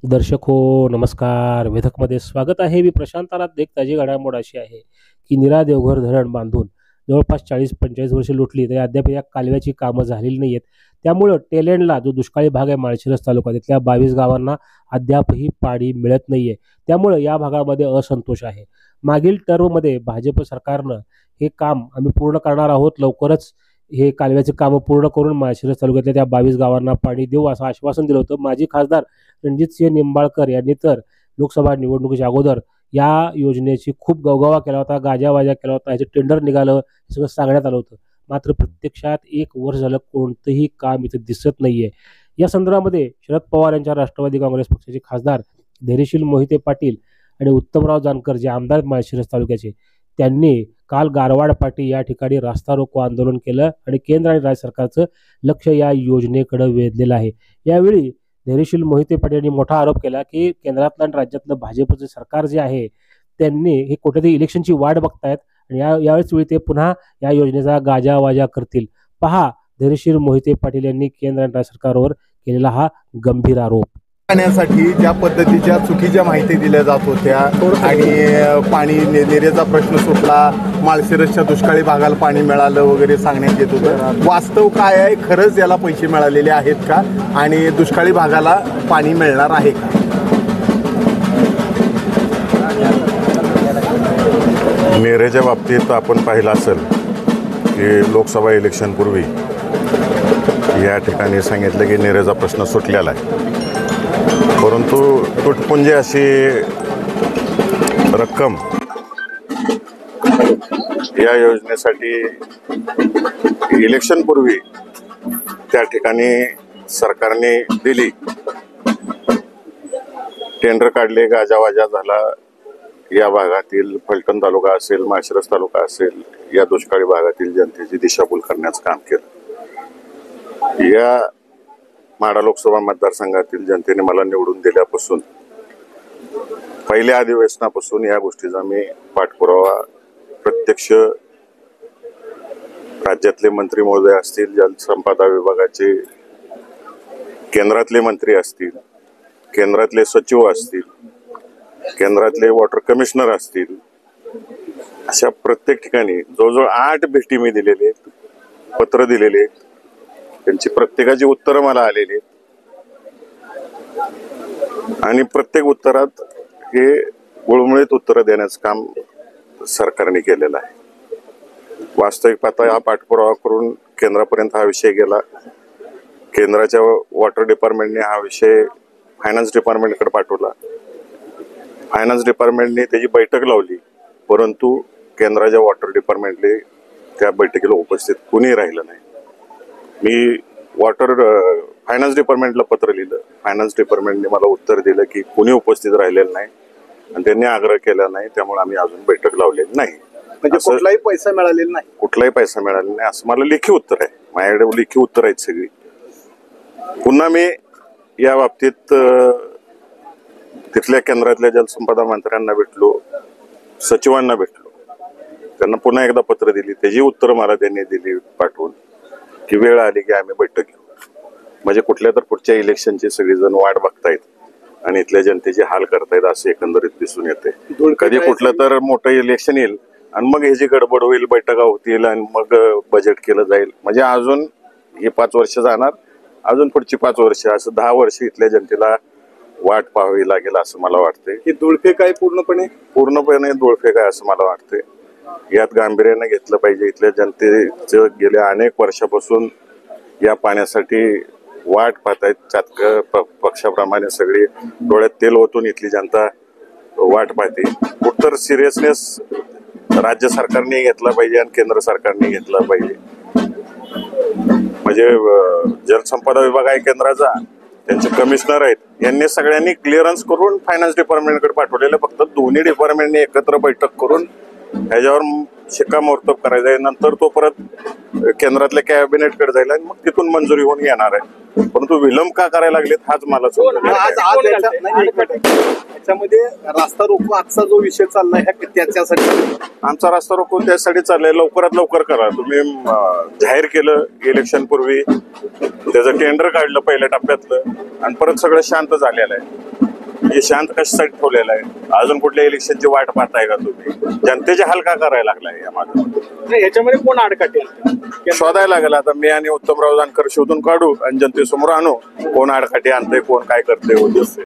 दर्शक हो, नमस्कार. वेधकमध्ये स्वागत आहे. मी प्रशांत आरात. एक ताजी घडामोड अशी आहे, की नीरा देवघर धरण बांधून जवळपास 40-45 वर्षे लोटली, तरी अद्याप या कालव्याची कामं झालेली नाहीयेत. त्यामुळं टेल एंडला जो दुष्काळी भाग आहे माळशिरस तालुका, तिथल्या 22 गावांना अद्यापही पाणी मिळत नाहीये. त्यामुळं या भागामध्ये असंतोष आहे. मागील टर्ममध्ये भाजप सरकारनं हे काम आम्ही पूर्ण करणार आहोत, लवकरच हे कालव्याची कामं पूर्ण करून माळशिरस तालुक्यातल्या त्या 22 गावांना पाणी देऊ, असं आश्वासन दिलं होतं. माजी खासदार रणजितसिंह निंबाळकर यांनी तर लोकसभा निवडणुकीच्या अगोदर या योजनेची खूप गवगवा केला होता, गाजावाजा केला होता, ह्याचं टेंडर निघालं, हे सगळं सांगण्यात आलं होतं. मात्र प्रत्यक्षात 1 वर्ष झालं कोणतंही काम इथं दिसत नाहीये. या संदर्भामध्ये शरद पवार यांच्या राष्ट्रवादी काँग्रेस पक्षाचे खासदार धैर्यशील मोहिते पाटील आणि उत्तमराव जानकर जे आमदार आहेत माळशिरस तालुक्याचे, त्यांनी काल गारवाड पाटी या ठिकाणी रास्ता रोको आंदोलन केलं आणि केंद्र आणि राज्य सरकारचं लक्ष या योजनेकडे वेधलेलं आहे. यावेळी धैर्यशील मोहिते पाटील यांनी मोठा आरोप केला, की केंद्रातलं आणि राज्यातलं भाजपचं सरकार जे आहे, त्यांनी हे कुठेतरी इलेक्शनची वाट बघतायत आणि यावेळेस वेळी ते पुन्हा या योजनेचा गाजावाजा करतील. पहा धैर्यशील मोहिते पाटील यांनी केंद्र आणि राज्य सरकारवर केलेला हा गंभीर आरोप. पाण्यासाठी ज्या पद्धतीच्या चुकीच्या माहिती दिल्या जात होत्या आणि पाणी निरेचा प्रश्न सुटला, माळशिरसच्या दुष्काळी भागाला पाणी मिळालं वगैरे सांगण्यात येत होतं. वास्तव काय आहे, खरंच याला पैसे मिळालेले आहेत का आणि दुष्काळी भागाला पाणी मिळणार आहे का? नेरेच्या बाबतीत आपण पाहिलं असेल की लोकसभा इलेक्शनपूर्वी या ठिकाणी सांगितलं की नेरेचा प्रश्न सुटलेला आहे, परंतु तुटपुंजी अशी रक्कम या योजनेसाठी इलेक्शनपूर्वी त्या ठिकाणी सरकारने दिली. टेंडर काढले, गाजावाजा झाला. या भागातील फलटण तालुका असेल, माळशिरस तालुका असेल, या दुष्काळी भागातील जनतेची दिशाभूल करण्याचं काम केलं. या माढा लोकसभा मतदारसंघातील जनतेने मला निवडून दिल्यापासून पहिल्या अधिवेशनापासून या गोष्टीचा मी पाठपुरावा प्रत्यक्ष राज्यातले मंत्री महोदय असतील, जलसंपदा विभागाचे केंद्रातले मंत्री असतील, केंद्रातले सचिव असतील, केंद्रातले वॉटर कमिशनर असतील, अशा प्रत्येक ठिकाणी जवळजवळ 8 भेटी मी दिलेले, पत्र दिलेले, त्यांची प्रत्येकाची उत्तरं मला आलेली आणि प्रत्येक उत्तरात हे गुळमुळीत उत्तरं देण्याचं काम सरकारने केलेलं आहे. वास्तविक पाहता हा पाठपुरावा करून केंद्रापर्यंत हा विषय गेला. केंद्राच्या वॉटर डिपार्टमेंटने हा विषय फायनान्स डिपार्टमेंटकडे पाठवला. फायनान्स डिपार्टमेंटने त्याची बैठक लावली, परंतु केंद्राच्या वॉटर डिपार्टमेंटने त्या बैठकीला उपस्थित कुणी राहिलं नाही. मी फायनान्स डिपार्टमेंटला पत्र लिहिलं. फायनान्स डिपार्टमेंटने मला उत्तर दिलं की कुणी उपस्थित राहिलेलं नाही आणि त्यांनी आग्रह केला नाही, त्यामुळे आम्ही अजून बैठक लावलेली नाही. म्हणजे कुठलाही पैसा मिळालेला नाही, कुठलाही पैसा मिळालेला नाही असं मला लेखी उत्तर आहे. माझ्याकडे लेखी उत्तर आहेत सगळी. पुन्हा मी या बाबतीत तिथल्या केंद्रातल्या जलसंपदा मंत्र्यांना भेटलो, सचिवांना भेटलो, त्यांना पुन्हा एकदा पत्र दिली. त्याची उत्तर मला त्यांनी दिली पाठवून की वेळ आली की आम्ही बैठक घेऊ. म्हणजे कुठल्या तर पुढच्या इलेक्शनची सगळेजण वाट बघतायत आणि इथल्या जनतेचे हाल करतायत असं एकंदरीत दिसून येते. कधी कुठलं तर मोठं इलेक्शन येईल आणि मग ह्याची गडबड होईल, बैठका होतील आणि मग बजेट केलं जाईल. म्हणजे अजून हे 5 वर्ष जाणार, अजून पुढची 5 वर्ष, असं 10 वर्ष इथल्या जनतेला वाट पाहावी लागेल असं मला वाटतंय. की धुळफेक आहे पूर्णपणे धुळफेक आहे असं मला वाटतंय. यात गांभीर्याने घेतलं पाहिजे. इथल्या जनतेचं गेल्या अनेक वर्षापासून या पाण्यासाठी वाट पाहतायत. चातक पक्षाप्रमाणे सगळी डोळ्यात तेल ओतून इथली जनता वाट पाहते. उत्तर सिरियसनेस राज्य सरकारने घेतला पाहिजे आणि केंद्र सरकारने घेतला पाहिजे. म्हणजे जलसंपदा विभाग आहे केंद्राचा, त्यांचे कमिशनर आहेत, यांनी सगळ्यांनी क्लिअरन्स करून फायनान्स डिपार्टमेंटकडे पाठवलेलं. फक्त दोन्ही डिपार्टमेंटने एकत्र बैठक करून ह्याच्यावर शिक्कामोर्तब करायचं आहे. नंतर तो परत केंद्रातल्या कॅबिनेटकडे जाईल आणि मग तिथून मंजुरी होऊन येणार आहे. परंतु विलंब का करायला लागलेत हाच मला त्याच्यामध्ये रास्ता रोको आजचा जो विषय चाललाय त्याच्यासाठी आमचा रास्ता रोको त्यासाठी चाललाय. लवकरात लवकर करा. तुम्ही जाहीर केलं इलेक्शन पूर्वी, त्याचं टेंडर काढलं पहिल्या टप्प्यातलं आणि परत सगळं शांत झालेलं आहे. हे शांत कशासाठी ठेवलेलं आहे? अजून कुठल्या इलेक्शनची वाट पाहताय का तुम्ही? जनतेचे हाल का करायला लागलाय या माध्यमातून? ह्याच्यामध्ये कोण आडकाठी शोधायला लागेल आता. मी आणि उत्तमराव जानकर शोधून काढू आणि जनतेसमोर आणू कोण आडकाठी आणतंय, कोण काय करतंय.